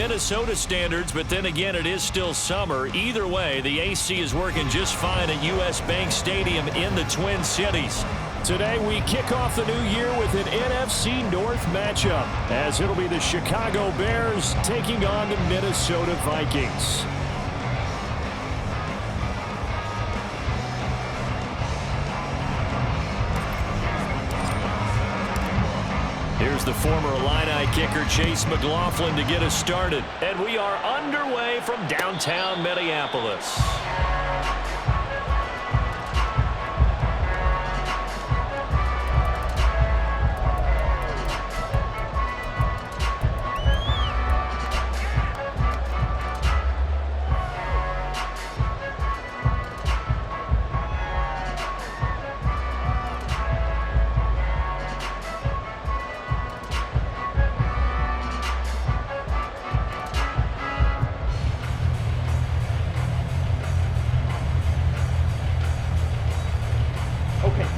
Minnesota standards, but then again, it is still summer. Either way, the AC is working just fine at U.S. Bank Stadium in the Twin Cities. Today, we kick off the new year with an NFC North matchup, as it'll be the Chicago Bears taking on the Minnesota Vikings. Here's the former Illini kicker Chase McLaughlin to get us started. And we are underway from downtown Minneapolis.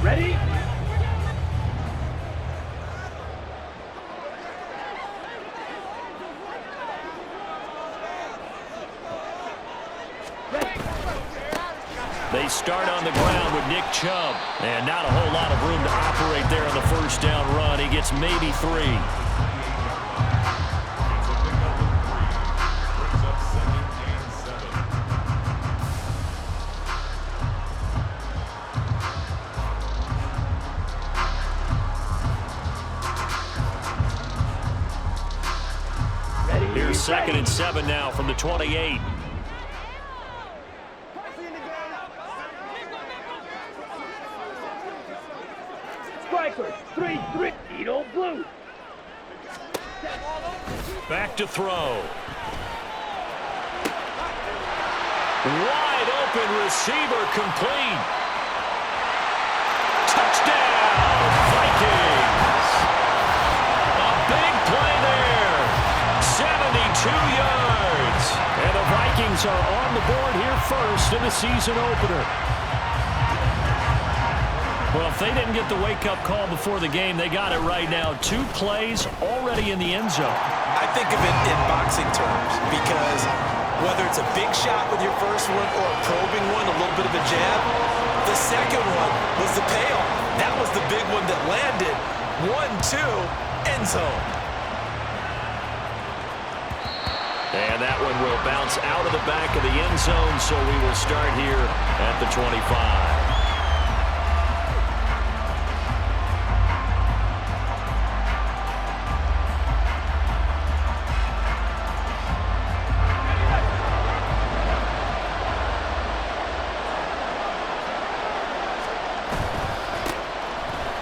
Ready? They start on the ground with Nick Chubb. And not a whole lot of room to operate there on the first down run. He gets maybe 3. Here's 2nd and 7 now from the 28. Strikers, 3-3, Edo Blue. Back to throw. Wide open receiver complete. Touchdown, Vikings. A big play there. 72 yards. And the Vikings are on the board here first in the season opener. Well, if they didn't get the wake-up call before the game, they got it right now. 2 plays already in the end zone. I think of it in boxing terms because whether it's a big shot with your first one or a probing one, a little bit of a jab, the second one was the payoff. That was the big one that landed. 1-2, end zone. And that one will bounce out of the back of the end zone, so we will start here at the 25.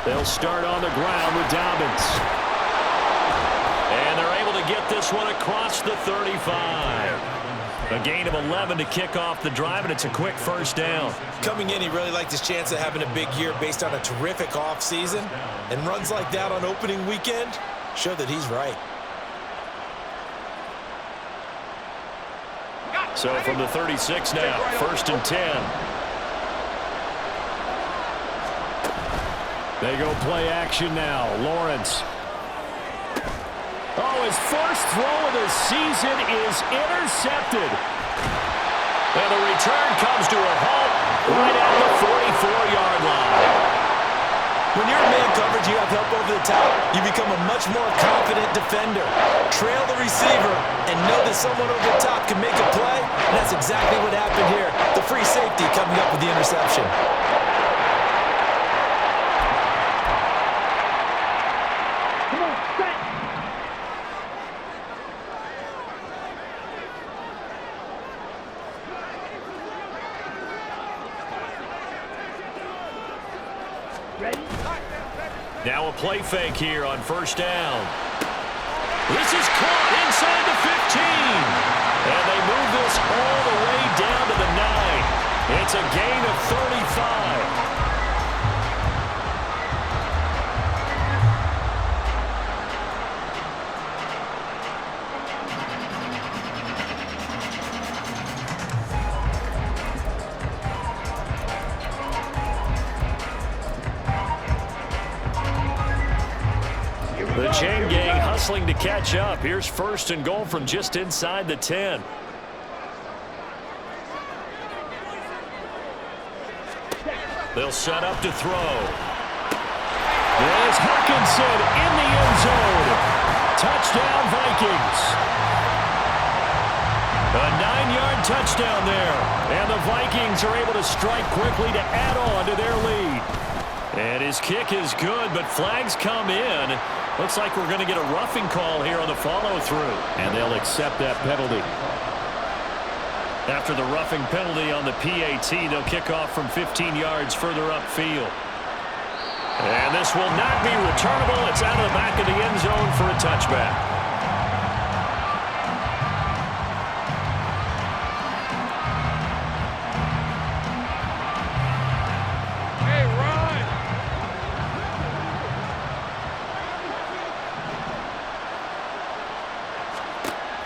They'll start on the ground with Dobbins. And they're able to get this one across the 35. A gain of 11 to kick off the drive, and it's a quick first down. Coming in, he really liked his chance of having a big year based on a terrific offseason. And runs like that on opening weekend show that he's right. So from the 36 now, 1st and 10. They go play action now. Lawrence. Oh, his first throw of the season is intercepted. And the return comes to a halt right at the 44-yard line. When you're in man coverage, you have help over the top. You become a much more confident defender. Trail the receiver and know that someone over the top can make a play. And that's exactly what happened here. The free safety coming up with the interception. Now a play fake here on first down. This is caught inside the 15. And they move this all the way down to the 9. It's a gain of 35. The chain gang jostling to catch up. Here's 1st and goal from just inside the 10. They'll set up to throw. There's Hawkinson in the end zone. Touchdown, Vikings. A 9-yard touchdown there. And the Vikings are able to strike quickly to add on to their lead. And his kick is good, but flags come in. Looks like we're going to get a roughing call here on the follow-through. And they'll accept that penalty. After the roughing penalty on the PAT, they'll kick off from 15 yards further upfield. And this will not be returnable. It's out of the back of the end zone for a touchback.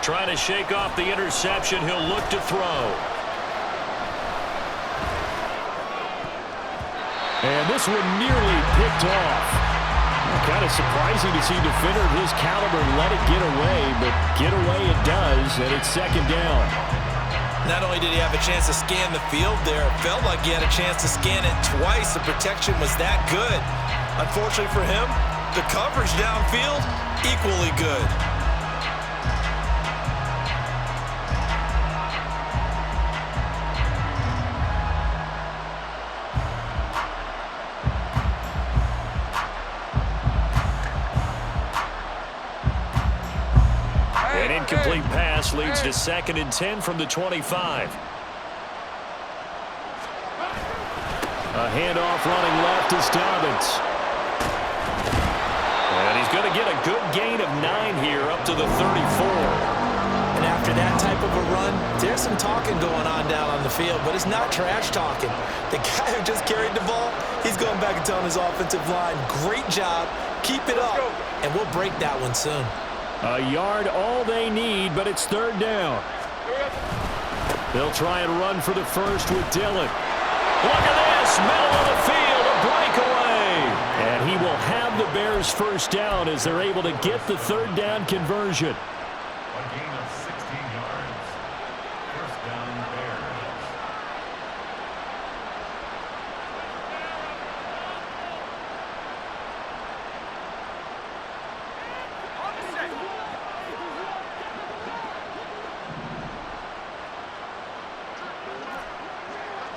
Trying to shake off the interception. He'll look to throw. And this one nearly picked off. Kind of surprising to see a defender of his caliber let it get away, but get away it does, and it's 2nd down. Not only did he have a chance to scan the field there, it felt like he had a chance to scan it twice. The protection was that good. Unfortunately for him, the coverage downfield, equally good. An incomplete pass leads to 2nd and 10 from the 25. A handoff running left is Dobbins. And he's going to get a good gain of 9 here up to the 34. And after that type of a run, there's some talking going on down on the field, but it's not trash talking. The guy who just carried the ball, he's going back and telling his offensive line, great job, keep it up, and we'll break that one soon. A yard all they need, but it's 3rd down. They'll try and run for the first with Dillon. Look at this, middle of the field, a breakaway. And he will have the Bears' 1st down as they're able to get the 3rd down conversion. A gain of 16 yards. 1st down, Bears.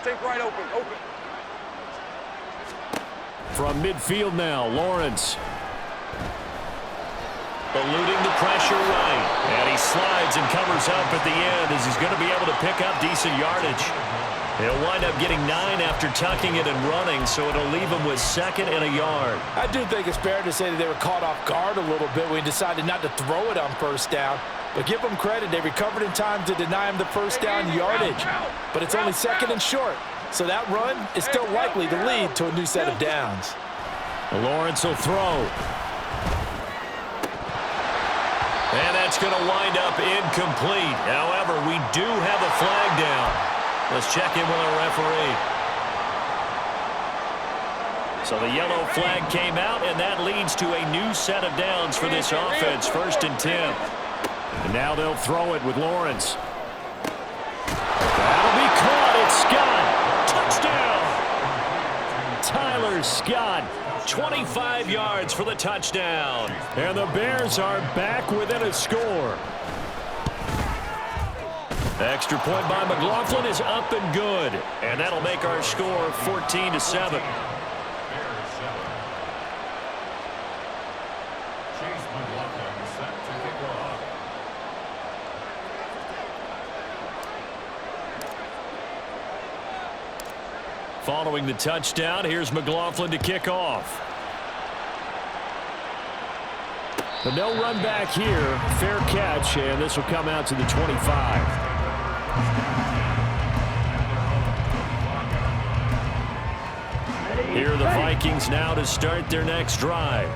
Take right open. From midfield now, Lawrence. Eluding the pressure right. And he slides and covers up at the end as he's going to be able to pick up decent yardage. He'll wind up getting 9 after tucking it and running, so it'll leave him with 2nd and a yard. I do think it's fair to say that they were caught off guard a little bit when he decided not to throw it on 1st down. But give them credit, they recovered in time to deny him the 1st down yardage. But it's only 2nd and short, so that run is still likely to lead to a new set of downs. Lawrence will throw. And that's going to wind up incomplete. However, we do have a flag down. Let's check in with our referee. So the yellow flag came out, and that leads to a new set of downs for this offense. 1st and 10. And now they'll throw it with Lawrence. That'll be caught. It's Scott. Touchdown. Tyler Scott. 25 yards for the touchdown. And the Bears are back within a score. Extra point by McLaughlin is up and good. And that'll make our score 14-7. Following the touchdown, here's McLaughlin to kick off. But no run back here. Fair catch, and this will come out to the 25. Here are the Vikings now to start their next drive.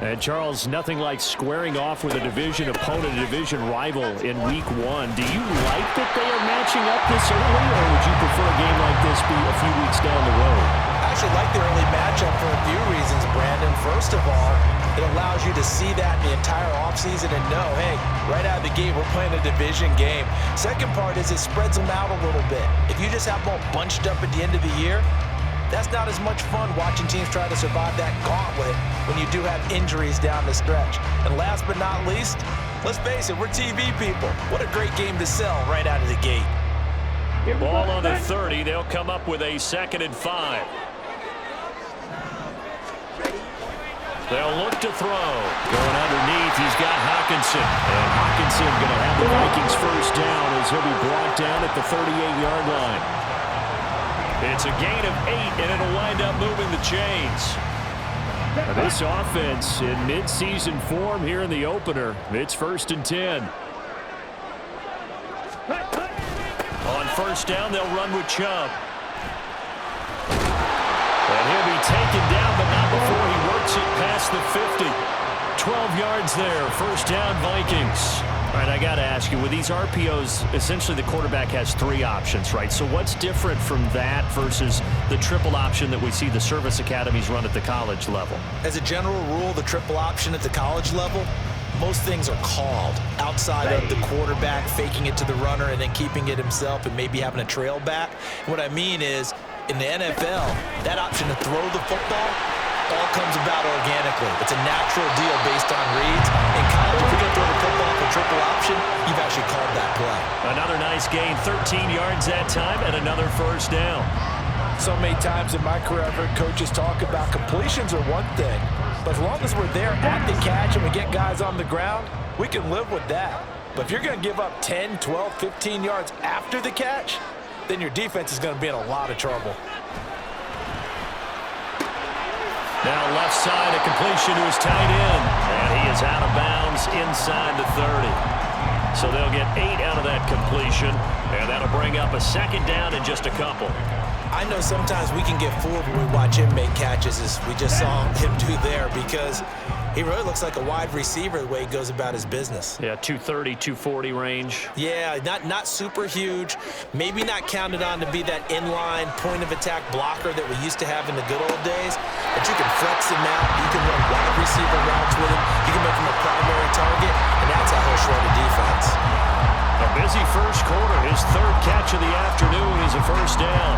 And, Charles, nothing like squaring off with a division opponent, a division rival in Week 1. Do you like that they are matching up this early, or would you prefer a game like this be a few weeks down the road? I actually like the early matchup for a few reasons, Brandon. First of all, It allows you to see that in the entire offseason and know, hey, right out of the gate, we're playing a division game. Second part is it spreads them out a little bit. If you just have them all bunched up at the end of the year, that's not as much fun watching teams try to survive that gauntlet when you do have injuries down the stretch. And last but not least, let's face it, we're TV people. What a great game to sell right out of the gate. Ball on the 30. They'll come up with a 2nd and 5. They'll look to throw. Going underneath, he's got Hawkinson. And Hawkinson going to have the Vikings first down as he'll be brought down at the 38-yard line. It's a gain of 8, and it'll wind up moving the chains. This offense in midseason form here in the opener. It's 1st and 10. On first down, they'll run with Chubb. And he'll be taken down, but not before he works it past the 50. 12 yards there, first down Vikings. All right, I got to ask you, with these RPOs, essentially the quarterback has 3 options, right? So what's different from that versus the triple option that we see the service academies run at the college level? As a general rule, the triple option at the college level, most things are called outside of the quarterback faking it to the runner and then keeping it himself and maybe having a trail back. What I mean is, in the NFL, that option to throw the football all comes about organically. It's a natural deal based on reads. In college, if you're going to throw the football for triple option, you've actually called that play. Another nice gain, 13 yards that time, and another first down. So many times in my career, I've heard coaches talk about completions are one thing, but as long as we're there at the catch and we get guys on the ground, we can live with that. But if you're going to give up 10, 12, 15 yards after the catch, then your defense is going to be in a lot of trouble. Now left side, a completion to his tight end. And he is out of bounds inside the 30. So they'll get 8 out of that completion. And that'll bring up a 2nd down in just a couple. I know sometimes we can get fooled when we watch him make catches, as we just saw him do there, because he really looks like a wide receiver the way he goes about his business. Yeah, 230, 240 range. Yeah, not super huge. Maybe not counted on to be that inline point-of-attack blocker that we used to have in the good old days. But you can flex him out. You can run wide receiver routes with him. You can make him a primary target, and that's how he'll shred a defense. A busy first quarter. His 3rd catch of the afternoon is a first down.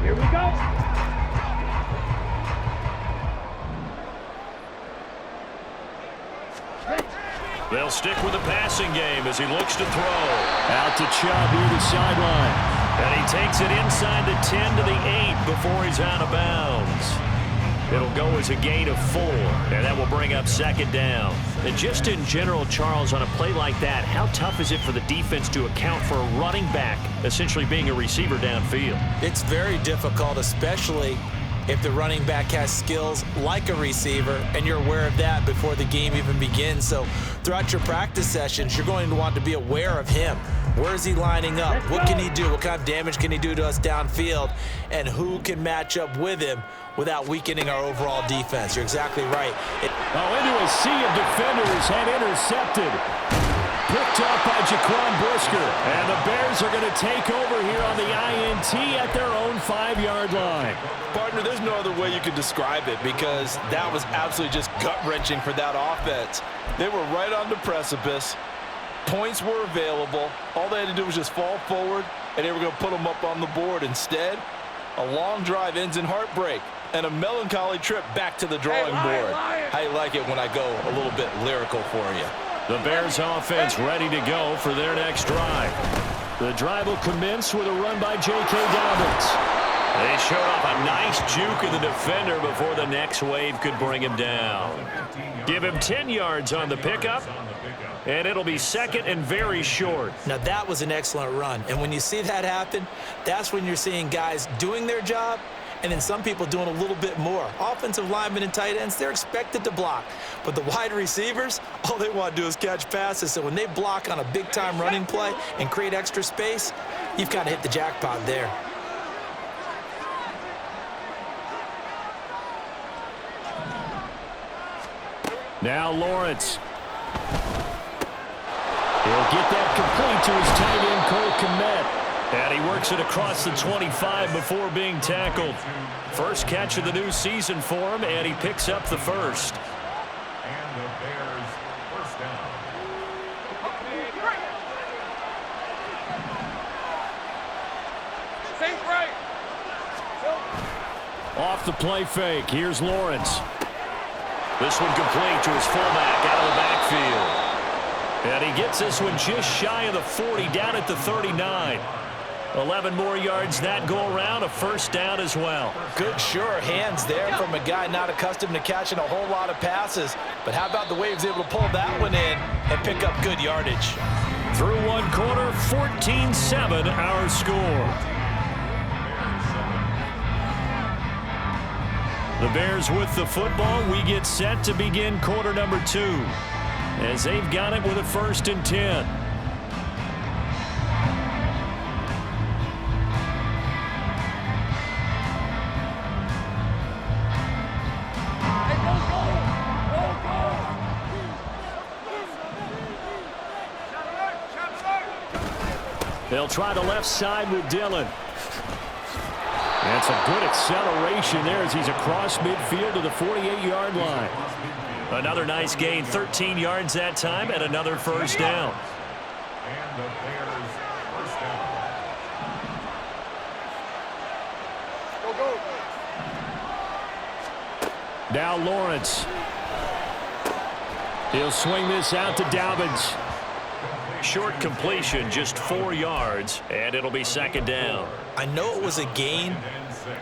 Here we go. They'll stick with the passing game as he looks to throw. Out to Chubb near the sideline. And he takes it inside the 10 to the 8 before he's out of bounds. It'll go as a gain of 4, and that will bring up 2nd down. And just in general, Charles, on a play like that, how tough is it for the defense to account for a running back essentially being a receiver downfield? It's very difficult, especially if the running back has skills like a receiver, and you're aware of that before the game even begins. So throughout your practice sessions, you're going to want to be aware of him. Where is he lining up? What can he do? What kind of damage can he do to us downfield? And who can match up with him without weakening our overall defense? You're exactly right. Into a sea of defenders and intercepted. Picked up by Jaquan Brisker. And the Bears are going to take over here on the INT at their own 5-yard line. Partner, there's no other way you could describe it, because that was absolutely just gut-wrenching for that offense. They were right on the precipice. Points were available. All they had to do was just fall forward, and they were going to put them up on the board. Instead, a long drive ends in heartbreak and a melancholy trip back to the drawing board. How you like it when I go a little bit lyrical for you? The Bears offense ready to go for their next drive. The drive will commence with a run by J.K. Dobbins. They showed off a nice juke of the defender before the next wave could bring him down. Give him 10 yards on the pickup, and it'll be 2nd and very short. Now, that was an excellent run. And when you see that happen, that's when you're seeing guys doing their job, and then some people doing a little bit more. Offensive linemen and tight ends, they're expected to block. But the wide receivers, all they want to do is catch passes. So when they block on a big-time running play and create extra space, you've kind of hit the jackpot there. Now Lawrence. He'll get that complete to his tight end, Cole Kmet. And he works it across the 25 before being tackled. First catch of the new season for him, and he picks up the first. And the Bears first down. Off the play fake, here's Lawrence. This one complete to his fullback out of the backfield. And he gets this one just shy of the 40, down at the 39. 11 more yards that go around, a first down as well. Good, sure hands there from a guy not accustomed to catching a whole lot of passes. But how about the way he was able to pull that one in and pick up good yardage? Through one quarter, 14-7 our score. The Bears with the football. We get set to begin quarter number 2 as they've got it with a 1st and 10. They'll try the left side with Dillon. That's a good acceleration there as he's across midfield to the 48-yard line. Another nice gain, 13 yards that time, and another first down. And the Bears first down. Now Lawrence. He'll swing this out to Dobbins. Short completion, just 4 yards, and it'll be 2nd down. I know it was a gain,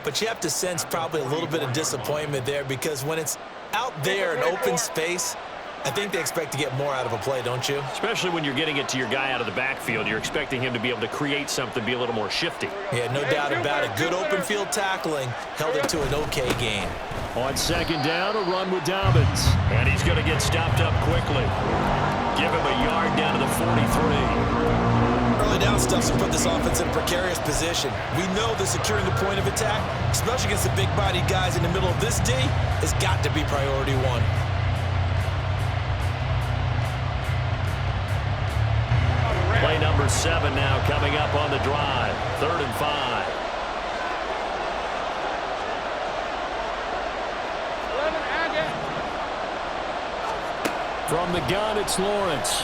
but you have to sense probably a little bit of disappointment there because when it's out there in open space, I think they expect to get more out of a play, don't you? Especially when you're getting it to your guy out of the backfield. You're expecting him to be able to create something, be a little more shifty. Yeah, no doubt about it. Good open field tackling held it to an okay gain. On 2nd down, a run with Dobbins. And he's going to get stopped up quickly. Give him a yard down to the 43. Early down stuffs will put this offense in a precarious position. We know that securing the point of attack, especially against the big-bodied guys in the middle of this D, has got to be priority 1. Play number 7 now coming up on the drive. 3rd and 5. From the gun, it's Lawrence.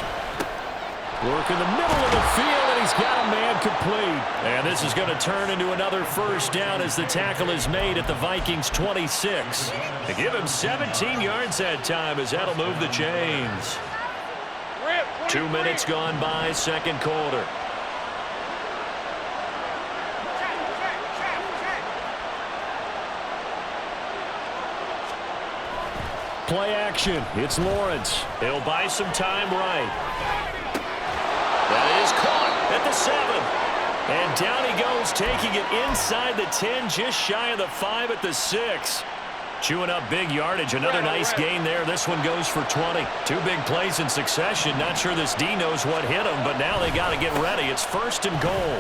Working the middle of the field, and he's got a man complete. And this is going to turn into another first down as the tackle is made at the Vikings 26. To give him 17 yards that time as that'll move the chains. 2 minutes gone by, 2nd quarter. Play action. It's Lawrence. He'll buy some time right. That is caught at the 7. And down he goes, taking it inside the 10, just shy of the 5 at the 6. Chewing up big yardage. Another nice gain there. This one goes for 20. 2 big plays in succession. Not sure this D knows what hit him, but now they got to get ready. It's 1st and goal.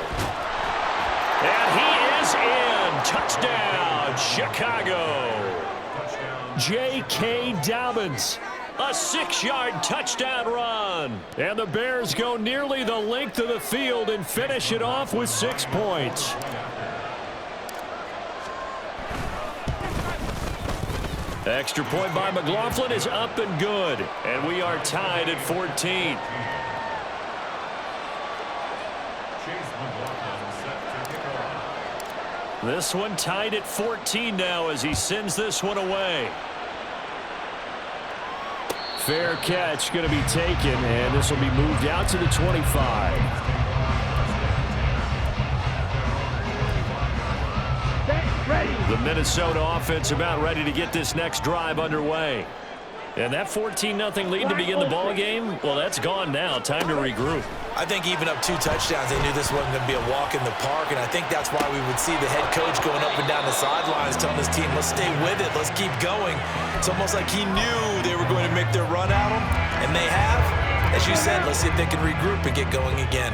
And he is in. Touchdown, Chicago. J.K. Dobbins. A 6-yard touchdown run. And the Bears go nearly the length of the field and finish it off with 6 points. Extra point by McLaughlin is up and good. And we are tied at 14. This one tied at 14 now as he sends this one away. Fair catch going to be taken, and this will be moved out to the 25. The Minnesota offense about ready to get this next drive underway. And that 14-0 lead to begin the ball game, well, that's gone now. Time to regroup. I think even up 2 touchdowns, they knew this wasn't going to be a walk in the park, and I think that's why we would see the head coach going up and down the sidelines telling his team, let's stay with it, let's keep going. It's almost like he knew they were going to make their run at him, and they have. As you said, let's see if they can regroup and get going again.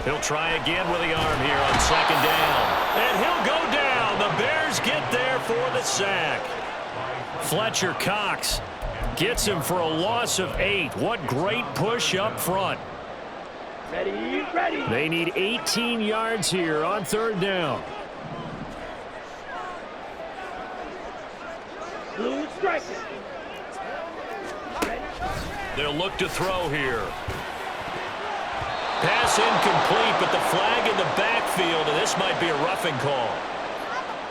He'll try again with the arm here on 2nd down. And he'll go down. The Bears get there for the sack. Fletcher Cox Gets him for a loss of 8. What great push up front. Ready, ready. They need 18 yards here on 3rd down. Blue striker. They'll look to throw here. Pass incomplete, but the flag in the backfield, and this might be a roughing call.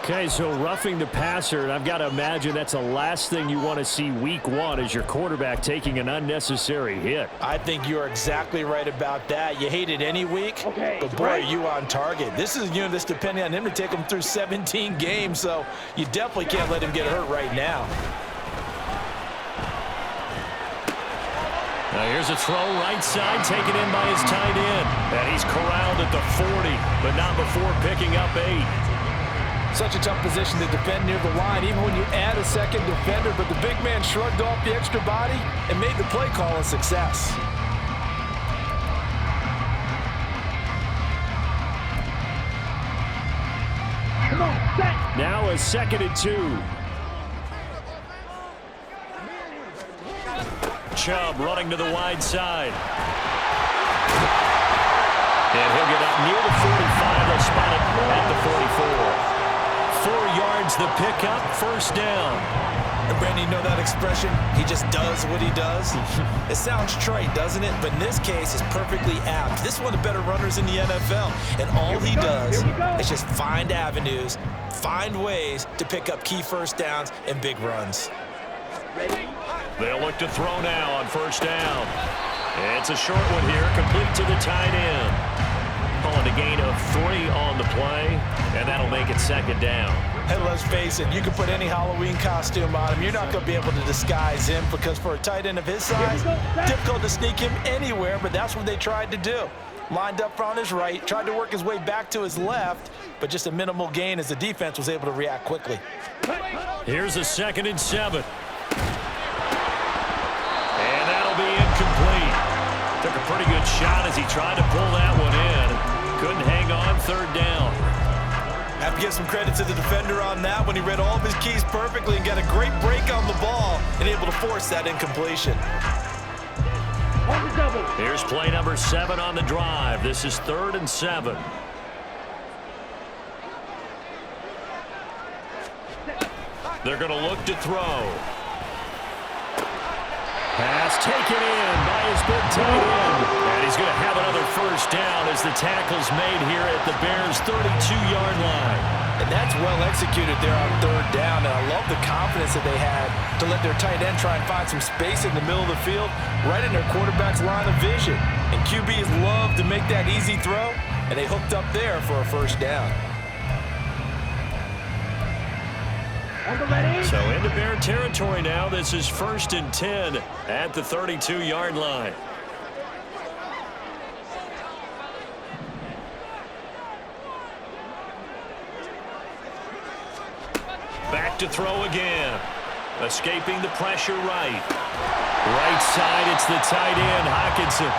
Okay, so roughing the passer, and I've got to imagine that's the last thing you want to see week 1 as your quarterback taking an unnecessary hit. I think you're exactly right about that. You hate it any week, but boy, are you on target. This is a unit that's depending on him to take him through 17 games, so you definitely can't let him get hurt right now. Now here's a throw right side, taken in by his tight end. And he's corralled at the 40, but not before picking up 8. Such a tough position to defend near the line, even when you add a second defender, but the big man shrugged off the extra body and made the play call a success. Come on, set. Now a 2nd and 2. Chubb running to the wide side. And he'll get up near the 45. They'll spot it at the 44. 4 yards the pickup, 1st down. And Brandon, you know that expression? He just does what he does. It sounds trite, doesn't it? But in this case, it's perfectly apt. This is one of the better runners in the NFL. And all he does is just find avenues, find ways to pick up key 1st downs and big runs. They'll look to throw now on 1st down. It's a short one here, complete to the tight end. Calling a gain of 3 on the play, and that'll make it 2nd down. And let's face it, you can put any Halloween costume on him. You're not going to be able to disguise him because for a tight end of his size, difficult to sneak him anywhere, but that's what they tried to do. Lined up on his right, tried to work his way back to his left, but just a minimal gain as the defense was able to react quickly. Here's a 2nd and 7. And that'll be incomplete. Took a pretty good shot as he tried to pull that one in. Couldn't hang on, 3rd down. Have to give some credit to the defender on that when he read all of his keys perfectly and got a great break on the ball and able to force that incompletion. On the double. Here's play number 7 on the drive. This is 3rd and 7. They're going to look to throw. Pass taken in by his big tight end. And he's going to have another 1st down as the tackle's made here at the Bears' 32-yard line. And that's well executed there on 3rd down. And I love the confidence that they had to let their tight end try and find some space in the middle of the field, right in their quarterback's line of vision. And QBs love to make that easy throw, and they hooked up there for a 1st down. So into Bear territory now. This is 1st and 10 at the 32-yard line. Back to throw again. Escaping the pressure right. Right side, it's the tight end, Hockenson.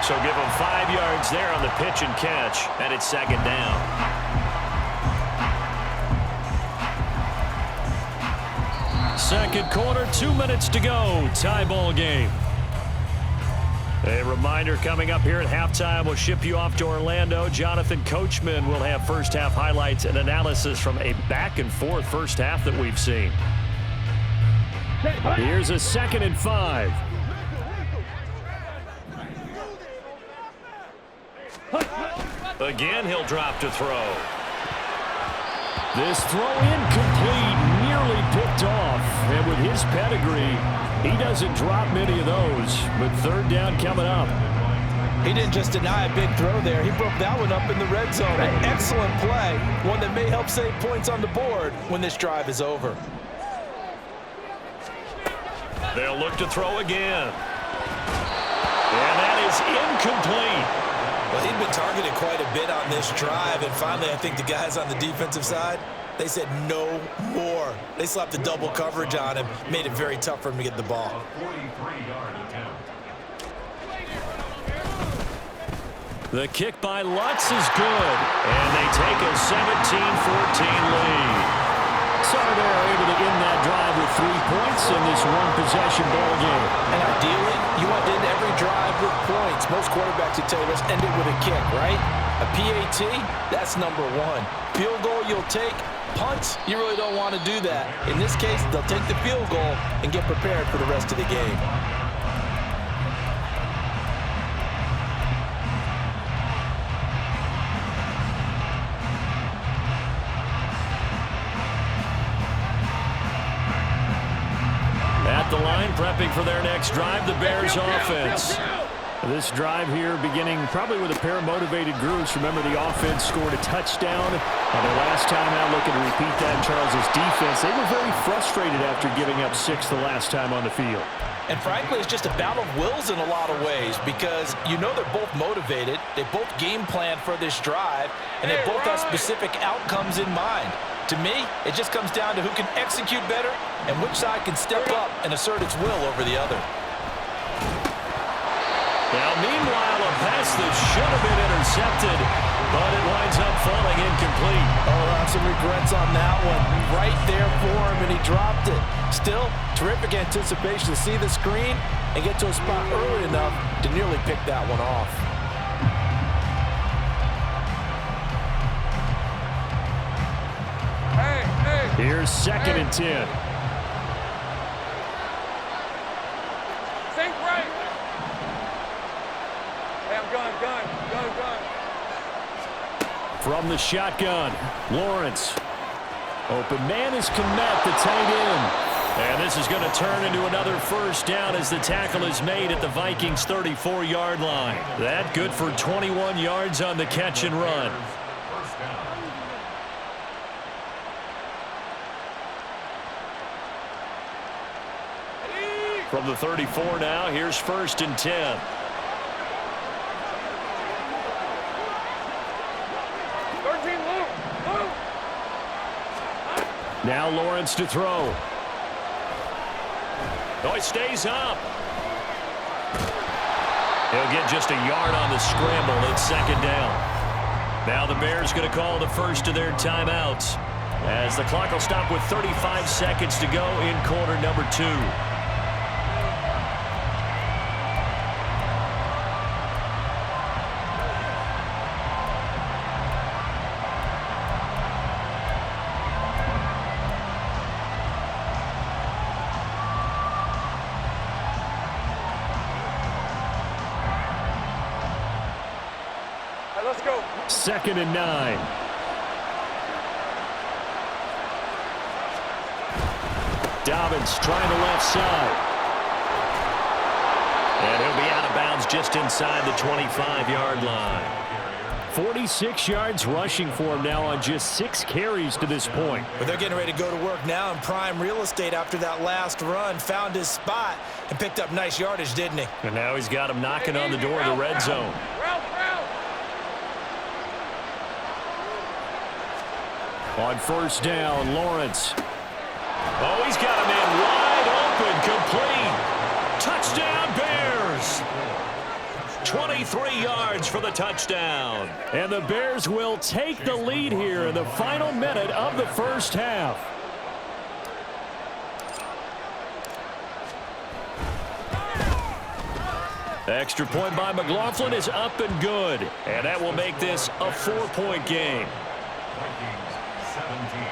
So give him 5 yards there on the pitch and catch, and it's 2nd down. 2nd quarter, 2 minutes to go. Tie ball game. A reminder coming up here at halftime. We'll ship you off to Orlando. Jonathan Coachman will have 1st half highlights and analysis from a back-and-forth 1st half that we've seen. Here's a 2nd and 5. Again, he'll drop to throw. This throw incomplete, nearly picked off. And with his pedigree, he doesn't drop many of those. But 3rd down coming up. He didn't just deny a big throw there. He broke that one up in the red zone. An excellent play, one that may help save points on the board when this drive is over. They'll look to throw again. And that is incomplete. Well, he'd been targeted quite a bit on this drive, and finally I think the guys on the defensive side, they said no more. They slapped the double coverage on him, made it very tough for him to get the ball. A 43-yard attempt. The kick by Lutz is good, and they take a 17-14 lead. So are there able to end that drive with 3 points in this one-possession ball game. And ideally, you want to end every drive with points. Most quarterbacks would tell you, let's end it with a kick, right? A PAT, that's number one. Field goal you'll take. Punts, you really don't want to do that. In this case, they'll take the field goal and get prepared for the rest of the game. At the line, prepping for their next drive, the Bears offense. This drive here beginning probably with a pair of motivated groups. Remember, the offense scored a touchdown on their last time out. Looking to repeat that in Charles's defense. They were very frustrated after giving up 6 the last time on the field. And frankly, it's just a battle of wills in a lot of ways because you know they're both motivated. They both game plan for this drive, and they both have specific outcomes in mind. To me, it just comes down to who can execute better and which side can step up and assert its will over the other. Now, meanwhile, a pass that should have been intercepted, but it winds up falling incomplete. Oh, I have some regrets on that one. Right there for him, and he dropped it. Still, terrific anticipation to see the screen and get to a spot early enough to nearly pick that one off. Here's 2nd and 10. Think right. Hey, I'm gun. From the shotgun, Lawrence. Open man is Kmet, the tight end. And this is going to turn into another first down as the tackle is made at the Vikings' 34-yard line. That good for 21 yards on the catch and run. First down. From the 34 now, here's 1st and 10. Now Lawrence to throw. Oh, he stays up. He'll get just a yard on the scramble. It's 2nd down. Now the Bears going to call the first of their timeouts as the clock will stop with 35 seconds to go in quarter number 2. Let's go. 2nd and 9. Dobbins trying the left side. And he'll be out of bounds just inside the 25-yard line. 46 yards rushing for him now on just 6 carries to this point. But they're getting ready to go to work now in prime real estate after that last run. Found his spot and picked up nice yardage, didn't he? And now he's got him knocking on the door of the red zone. On 1st down, Lawrence. Oh, he's got a man wide open, complete. Touchdown, Bears. 23 yards for the touchdown. And the Bears will take the lead here in the final minute of the first half. The extra point by McLaughlin is up and good. And that will make this a 4-point game. Vikings 17.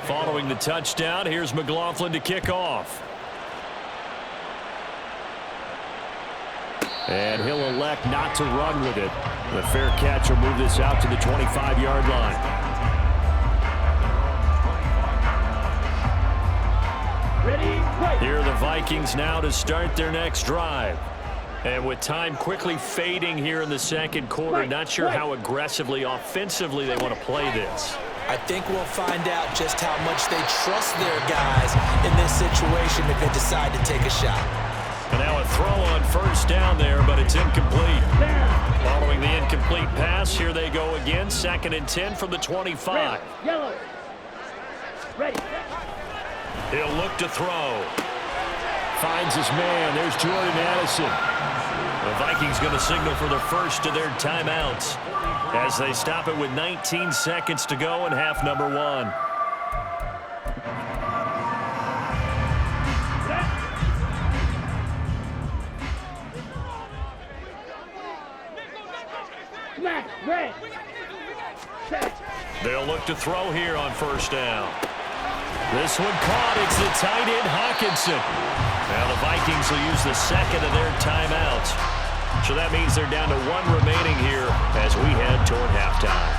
Following the touchdown, here's McLaughlin to kick off. And he'll elect not to run with it. The fair catch will move this out to the 25-yard line. Here are the Vikings now to start their next drive. And with time quickly fading here in the second quarter, not sure how aggressively, offensively they want to play this. I think we'll find out just how much they trust their guys in this situation if they decide to take a shot. And now a throw on 1st down there, but it's incomplete. Following the incomplete pass, here they go again. 2nd and 10 from the 25. Yellow. Ready. He'll look to throw. Finds his man. There's Jordan Addison. The Vikings going to signal for the first of their timeouts as they stop it with 19 seconds to go in half number 1. Smack, red. Set. They'll look to throw here on first down. This one caught. It's the tight end, Hawkinson. Now the Vikings will use the second of their timeouts. So that means they're down to 1 remaining here as we head toward halftime.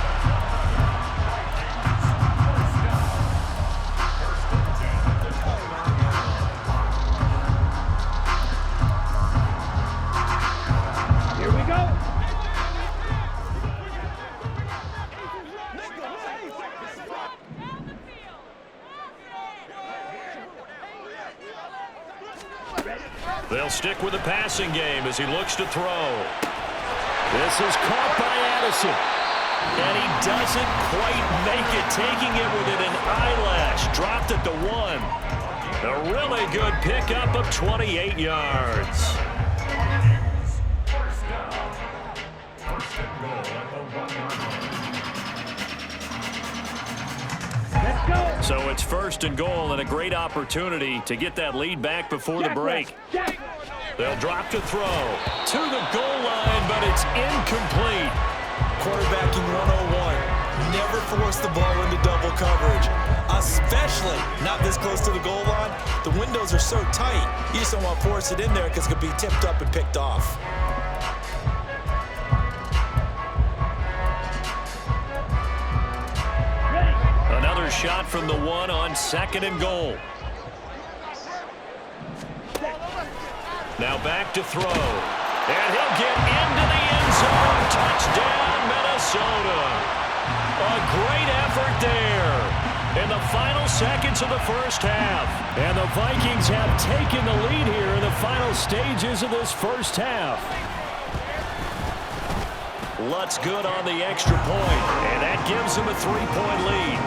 Here we go. They'll stick with the passing game as he looks to throw. This is caught by Addison. And he doesn't quite make it, taking it within an eyelash. Dropped at the 1. A really good pickup of 28 yards. First down. First and goal at the 1-yard line. Let's go. So it's first and goal and a great opportunity to get that lead back before the break. Jack. They'll drop to throw to the goal line, but it's incomplete. Quarterbacking 101. Never force the ball into double coverage, especially not this close to the goal line. The windows are so tight, you just don't want to force it in there because it could be tipped up and picked off. Ready. Another shot from the 1 on second and goal. Now back to throw. And he'll get into the end zone. Touchdown, Minnesota. A great effort there in the final seconds of the first half. And the Vikings have taken the lead here in the final stages of this first half. Lutz good on the extra point, and that gives him a 3-point lead.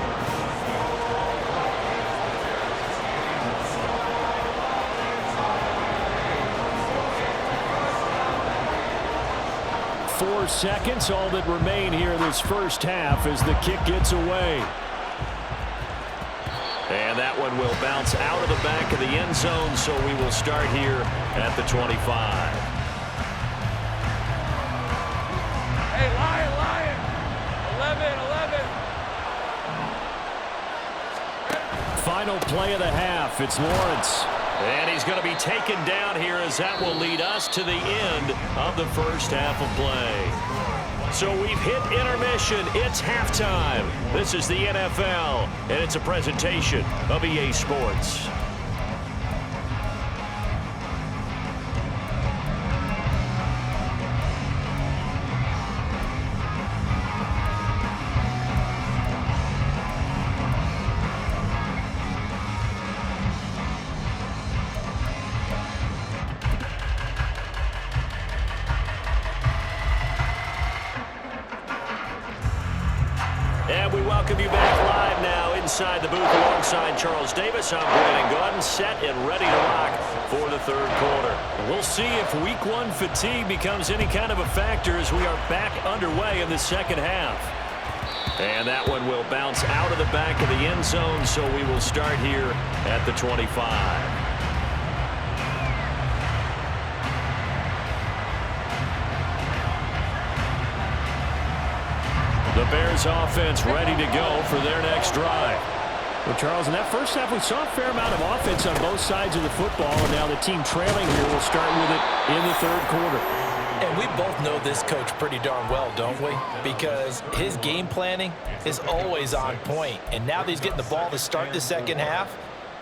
4 seconds, all that remain here this first half as the kick gets away. And that one will bounce out of the back of the end zone, so we will start here at the 25. Hey, Lion. 11. Final play of the half, it's Lawrence. And he's going to be taken down here as that will lead us to the end of the first half of play. So we've hit intermission. It's halftime. This is the NFL, and it's a presentation of EA Sports. And we welcome you back live now inside the booth alongside Charles Davis. I'm Brandon Gordon, set and ready to rock for the third quarter. We'll see if week 1 fatigue becomes any kind of a factor as we are back underway in the second half. And that one will bounce out of the back of the end zone, so we will start here at the 25. The Bears offense ready to go for their next drive. Well, Charles, in that first half, we saw a fair amount of offense on both sides of the football, and now the team trailing here will start with it in the third quarter. And we both know this coach pretty darn well, don't we? Because his game planning is always on point. And now that he's getting the ball to start the second half,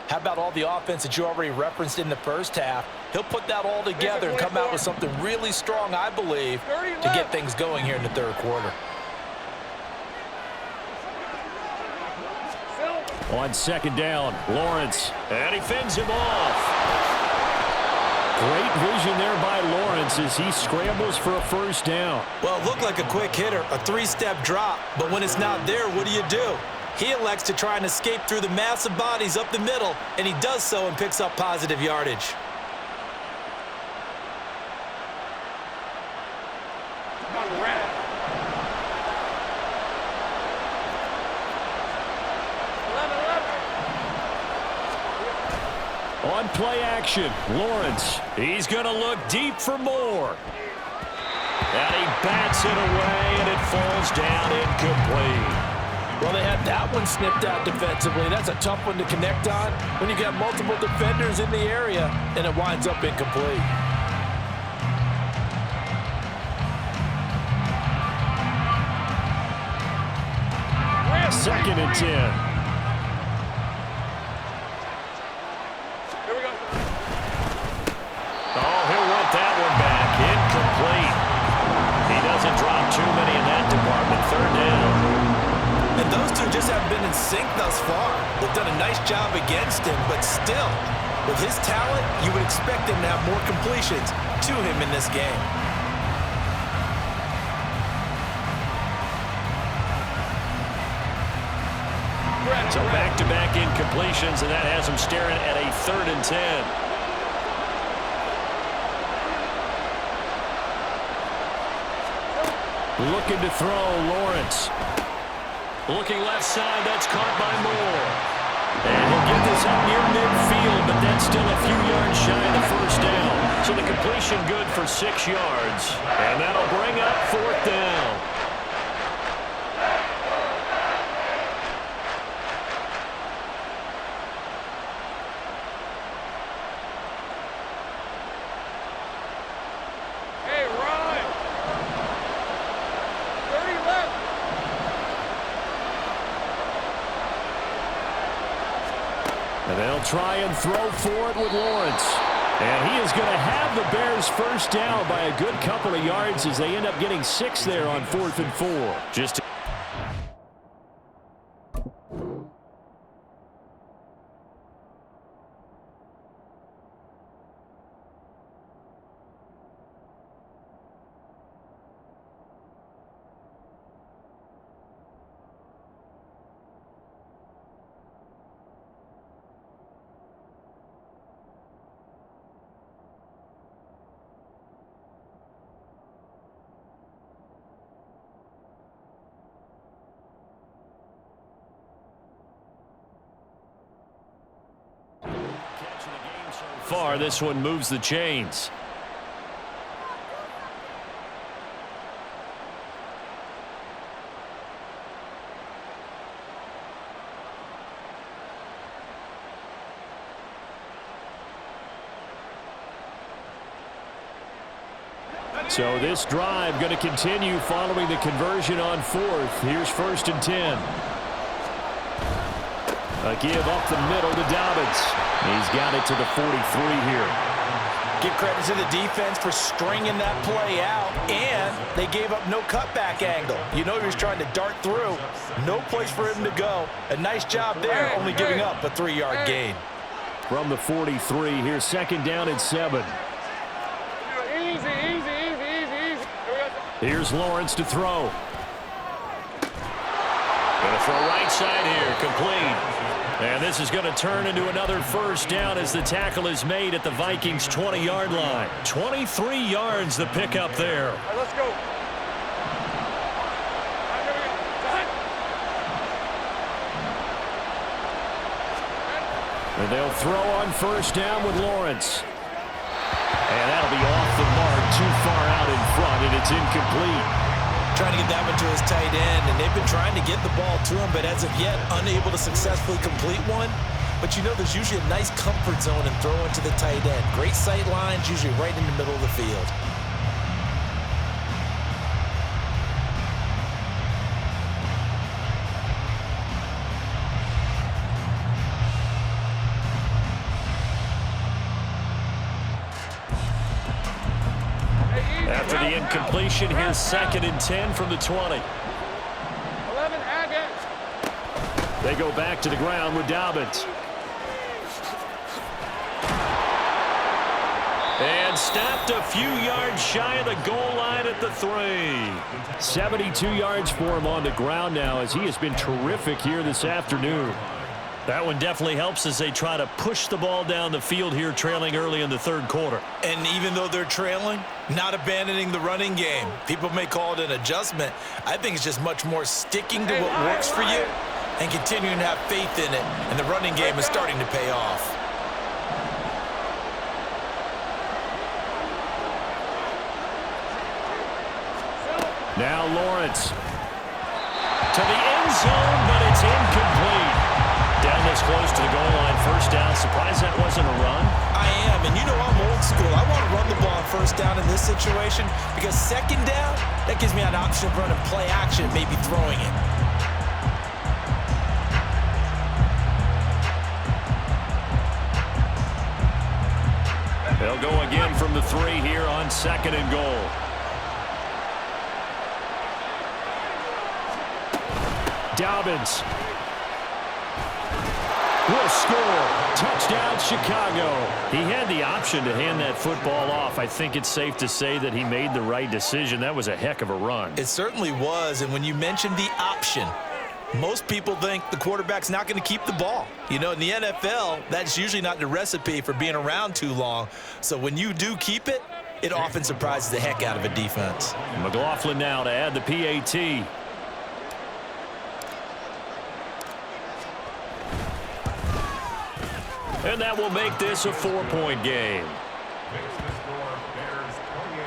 how about all the offense that you already referenced in the first half? He'll put that all together and come out with something really strong, I believe, to get things going here in the third quarter. On second down, Lawrence. And he fends him off. Great vision there by Lawrence as he scrambles for a first down. Well, it looked like a quick hitter, a 3-step drop, but when it's not there, what do? He elects to try and escape through the massive bodies up the middle, and he does so and picks up positive yardage. On play action, Lawrence. He's going to look deep for more. And he bats it away, and it falls down incomplete. Well, they had that one snipped out defensively. That's a tough one to connect on when you got multiple defenders in the area, and it winds up incomplete. Second and 10. Here we go. Oh, he'll want that one back. Incomplete. He doesn't drop too many in that department. Third down. And those two just haven't been in sync thus far. They've done a nice job against him, but still, with his talent, you would expect him to have more completions to him in this game. So back-to-back incompletions, and that has him staring at a 3rd and 10. Looking to throw, Lawrence. Looking left side, that's caught by Moore. And he'll get this up near midfield, but that's still a few yards shy of the first down. So the completion good for 6 yards. And that'll bring up 4th down. Hey, Ryan. 30 left. And they'll try and throw for it with Lawrence. And he is going to have the Bears first down by a good couple of yards as they end up getting 6 there on 4th and 4. Far, this one moves the chains. So this drive going to continue following the conversion on 4th. Here's 1st and 10. A give up the middle to Dobbins. He's got it to the 43 here. Give credit to the defense for stringing that play out, and they gave up no cutback angle. You know he was trying to dart through. No place for him to go. A nice job there, only giving up a 3-yard gain. From the 43, here's 2nd down and 7. Easy. Here's Lawrence to throw. Going to throw right side here, complete. And this is going to turn into another first down as the tackle is made at the Vikings' 20-yard line. 23 yards the pickup there. All right, let's go. And they'll throw on 1st down with Lawrence. And that'll be off the mark, too far out in front, and it's incomplete. Trying to get that one to his tight end, and they've been trying to get the ball to him, but as of yet, unable to successfully complete one. But you know there's usually a nice comfort zone in throwing to the tight end. Great sight lines, usually right in the middle of the field. After the incompletion, here's 2nd and 10 from the 20. 11, add it. They go back to the ground with Dobbins. And stopped a few yards shy of the goal line at the 3. 72 yards for him on the ground now as he has been terrific here this afternoon. That one definitely helps as they try to push the ball down the field here, trailing early in the 3rd quarter. And even though they're trailing, not abandoning the running game. People may call it an adjustment. I think it's just much more sticking to what works for you and continuing to have faith in it. And the running game is starting to pay off. Now Lawrence to the end zone, but it's incomplete. Down this close to the goal line, first down. Surprised that wasn't a run? I am, and you know I'm old school. I want to run the ball on first down in this situation because second down, that gives me an option of running play action, maybe throwing it. They'll go again from the 3 here on second and goal. Dobbins will score. Touchdown, Chicago. He had the option to hand that football off. I think it's safe to say that he made the right decision. That was a heck of a run. It certainly was, and when you mentioned the option, most people think the quarterback's not going to keep the ball. You know, in the NFL, that's usually not the recipe for being around too long. So when you do keep it, it often surprises the heck out of a defense. McLaughlin now to add the PAT. And that will make this a 4-point game. Makes the score Bears 28,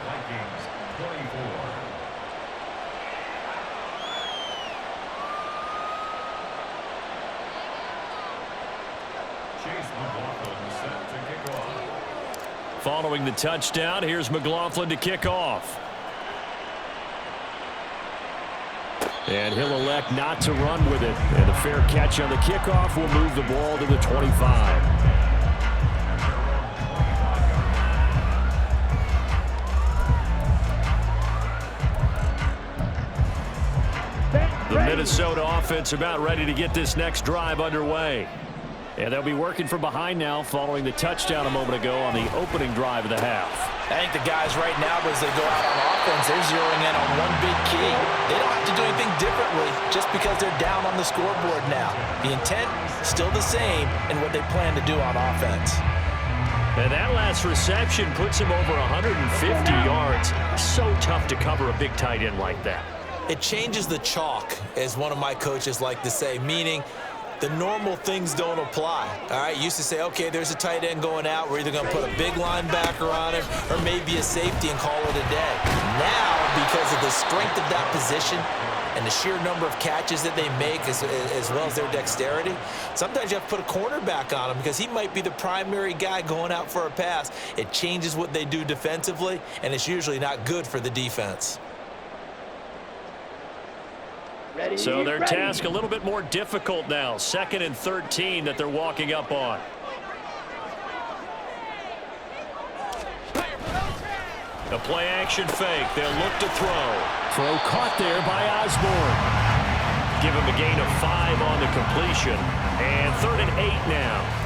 Vikings 24. Chase McLaughlin set to kick off. Following the touchdown, here's McLaughlin to kick off. And he'll elect not to run with it. And a fair catch on the kickoff will move the ball to the 25. The Minnesota offense about ready to get this next drive underway. And they'll be working from behind now following the touchdown a moment ago on the opening drive of the half. I think the guys right now, as they go out on offense, they're zeroing in on one big key. They don't have to do anything differently just because they're down on the scoreboard now. The intent, still the same in what they plan to do on offense. And that last reception puts him over 150 yards. So tough to cover a big tight end like that. It changes the chalk, as one of my coaches like to say, meaning the normal things don't apply. All right, used to say, okay, there's a tight end going out. We're either going to put a big linebacker on him or maybe a safety and call it a day. Now, because of the strength of that position and the sheer number of catches that they make as well as their dexterity, sometimes you have to put a cornerback on him because he might be the primary guy going out for a pass. It changes what they do defensively, and it's usually not good for the defense. So their task a little bit more difficult now. 2nd and 13 that they're walking up on. A play action fake. They'll look to throw. Throw caught there by Osborne. Give him a gain of 5 on the completion. And 3rd and 8 now.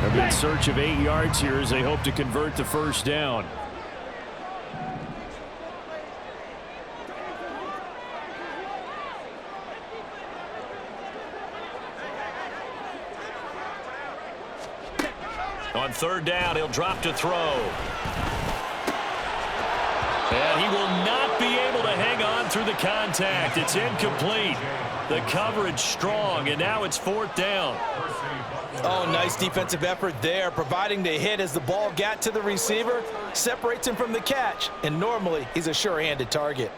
They're in search of 8 yards here as they hope to convert the first down. On 3rd down, he'll drop to throw. And he will not be able to hang on through the contact. It's incomplete. The coverage strong, and now it's 4th down. Oh, nice defensive effort there, providing the hit as the ball got to the receiver, separates him from the catch, and normally he's a sure-handed target.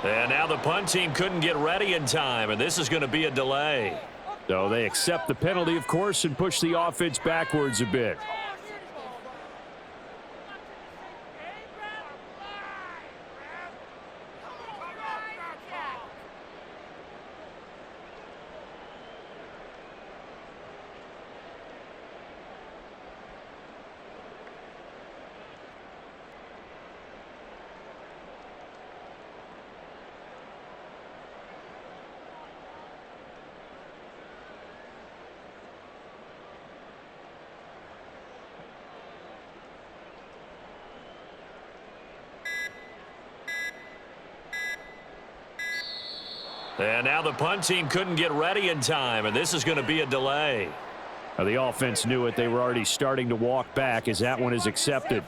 And now the punt team couldn't get ready in time, and this is going to be a delay. So they accept the penalty, of course, and push the offense backwards a bit. And now the punt team couldn't get ready in time, and this is going to be a delay. Now the offense knew it. They were already starting to walk back as that one is accepted.